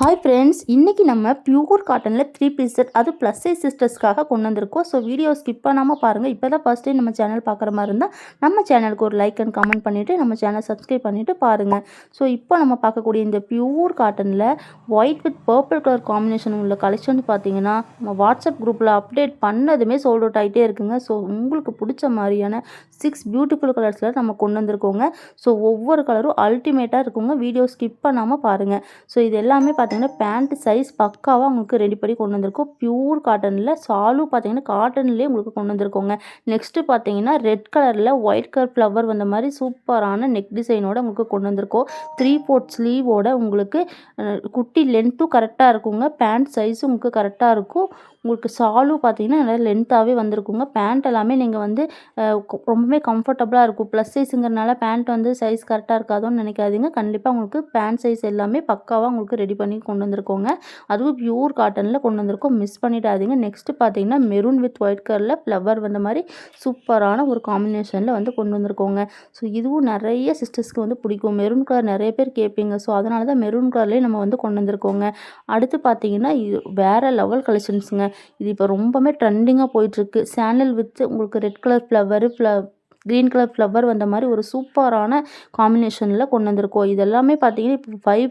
Hi friends, இன்றைக்கி நம்ம pure காட்டனில் 3 பீஸ் செட் அது ப்ளஸ் சைஸ் சிஸ்டர்ஸ்க்காக கொண்டு வந்திருக்கோம். ஸோ வீடியோ ஸ்கிப் பண்ணாமல் பாருங்கள். இப்போ தான் ஃபஸ்ட் டைம் நம்ம சேனல் பார்க்குற மாதிரி இருந்தால் நம்ம சேனலுக்கு ஒரு லைக் அண்ட் கமெண்ட் பண்ணிவிட்டு நம்ம சேனல் சப்ஸ்கிரைப் பண்ணிவிட்டு பாருங்கள். ஸோ இப்போ நம்ம பார்க்கக்கூடிய இந்த பியூர் காட்டனில் white with purple colour combination உள்ள கலெக்ஷன் பார்த்தீங்கன்னா நம்ம வாட்ஸ்அப் குரூப்பில் அப்டேட் பண்ணதுமே சோல்ட் அவுட் ஆகிட்டே இருக்குங்க. ஸோ உங்களுக்கு பிடிச்ச மாதிரியான 6 பியூட்டிஃபுல் கலர்ஸில் நம்ம கொண்டு வந்திருக்கோங்க. ஸோ ஒவ்வொரு கலரும் அல்டிமேட்டாக இருக்குங்க. வீடியோ ஸ்கிப் பண்ணாமல் பாருங்கள். ஸோ இது எல்லாமே பார்த்தீங்கன்னா பேண்ட் சைஸ் பக்காவாக உங்களுக்கு ரெடி பண்ணி கொண்டு வந்திருக்கோம். பியூர் காட்டனில் சாலும் பார்த்தீங்கன்னா காட்டன்லேயே உங்களுக்கு கொண்டு வந்திருக்கோங்க. நெக்ஸ்ட்டு பார்த்தீங்கன்னா ரெட் கலரில் ஒயிட் கலர் ஃப்ளவர் வந்த மாதிரி சூப்பரான நெக் டிசைனோட உங்களுக்கு கொண்டு வந்திருக்கோம். 3/4 ஸ்லீவோட உங்களுக்கு குட்டி லென்த்தும் கரெக்டாக இருக்குங்க. பேண்ட் சைஸும் உங்களுக்கு கரெக்டாக இருக்கும். உங்களுக்கு சாலும் பார்த்தீங்கன்னா நல்லா லென்த்தாகவே வந்திருக்குங்க. பேண்ட் எல்லாமே நீங்கள் வந்து ரொம்பவே கம்ஃபர்டபுளாக இருக்கும். ப்ளஸ் சைஸுங்கிறனால பேண்ட் வந்து சைஸ் கரெக்டாக இருக்காதோன்னு நினைக்காதீங்க. கண்டிப்பாக உங்களுக்கு பேண்ட் சைஸ் எல்லாமே பக்காவாக உங்களுக்கு ரெடி பண்ணி கொண்டு வந்திருக்கோங்க. அதுவும் பியூர் காட்டனில் கொண்டு வந்திருக்கோம். மிஸ் பண்ணிடாதீங்க. நெக்ஸ்ட்டு பார்த்தீங்கன்னா மெரூன் வித் ஒயிட் கலரில் ஃப்ளவர் வந்த மாதிரி சூப்பரான ஒரு காம்பினேஷனில் வந்து கொண்டு வந்திருக்கோங்க. ஸோ இதுவும் நிறைய சிஸ்டர்ஸ்க்கு வந்து பிடிக்கும். மெரூன் கலர் நிறைய பேர் கேட்பீங்க. ஸோ அதனால தான் மெரூன் கலர்லேயே நம்ம வந்து கொண்டு வந்திருக்கோங்க. அடுத்து பார்த்தீங்கன்னா இது வேறு லெவல் கலெக்ஷன்ஸுங்க. இது இப்போ ரொம்பவே ட்ரெண்டிங்காக போயிட்டுருக்கு. சாண்டல் வித் உங்களுக்கு red colour green colour flower வந்த மாதிரி ஒரு சூப்பரான காம்பினேஷனில் கொண்டு வந்திருக்கோம். இது எல்லாமே பார்த்தீங்கன்னா இப்போ 5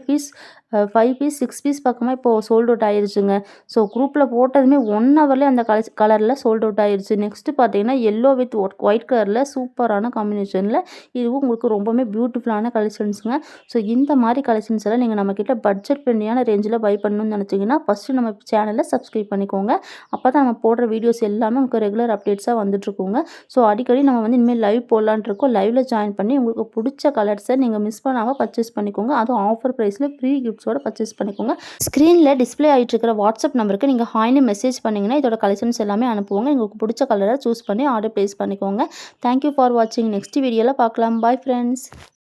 பீஸ் 6 பீஸ் பக்கமாக இப்போது சோல்ட் அவுட் ஆயிடுச்சுங்க. ஸோ குரூப்பில் போட்டதுமே 1 ஹவர்லேயே அந்த கலரில் சோல்ட் அவுட் ஆயிடுச்சு. நெக்ஸ்ட்டு பார்த்தீங்கன்னா எல்லோ வித் ஒயிட் கலரில் சூப்பரான காம்பினேஷனில் இதுவும் உங்களுக்கு ரொம்பவே பியூட்டிஃபுல்லான கலெக்ஷன்ஸுங்க. ஸோ இந்த மாதிரி கலெக்ஷன்ஸ் எல்லாம் நீங்கள் நம்மக்கிட்ட பட்ஜெட் ஃப்ரெண்ட்லியான ரேஞ்சில் பை பண்ணணும்னு நினச்சிங்கன்னா ஃபஸ்ட்டு நம்ம சேனலை சப்ஸ்கிரைப் பண்ணிக்கோங்க. அப்போ தான் நம்ம போடுற வீடியோஸ் எல்லாமே உங்களுக்கு ரெகுலர் அப்டேட்ஸாக வந்துட்டுருக்குங்க. ஸோ அடிக்கடி நம்ம வந்து இனிமேல் லைவ் போடலான் இருக்கோம். லைவில் ஜாயின் பண்ணி உங்களுக்கு பிடிச்ச கலர்ஸை நீங்கள் மிஸ் பண்ணாமல் பர்ச்சேஸ் பண்ணிக்கோங்க. அதுவும் ஆஃபர் ப்ரைஸில் ஃப்ரீ கிஃப்ட்ஸோட பர்ச்சேஸ் பண்ணிக்கோங்க. ஸ்க்ரீனில் டிஸ்பிளே ஆகிட்டு இருக்கிற வாட்ஸ்அப் நம்பருக்கு நீங்கள் ஹாய்னு மெசேஜ் பண்ணிங்கன்னா இதோட கலெக்ஷன்ஸ் எல்லாமே அனுப்புவோங்க. உங்களுக்கு பிடிச்ச கலரை சூஸ் பண்ணி ஆர்டர் ப்ளேஸ் பண்ணிக்கோங்க. தேங்க்யூ ஃபார் வாட்சிங். நெக்ஸ்ட் வீடியோவில் பார்க்கலாம். Bye friends.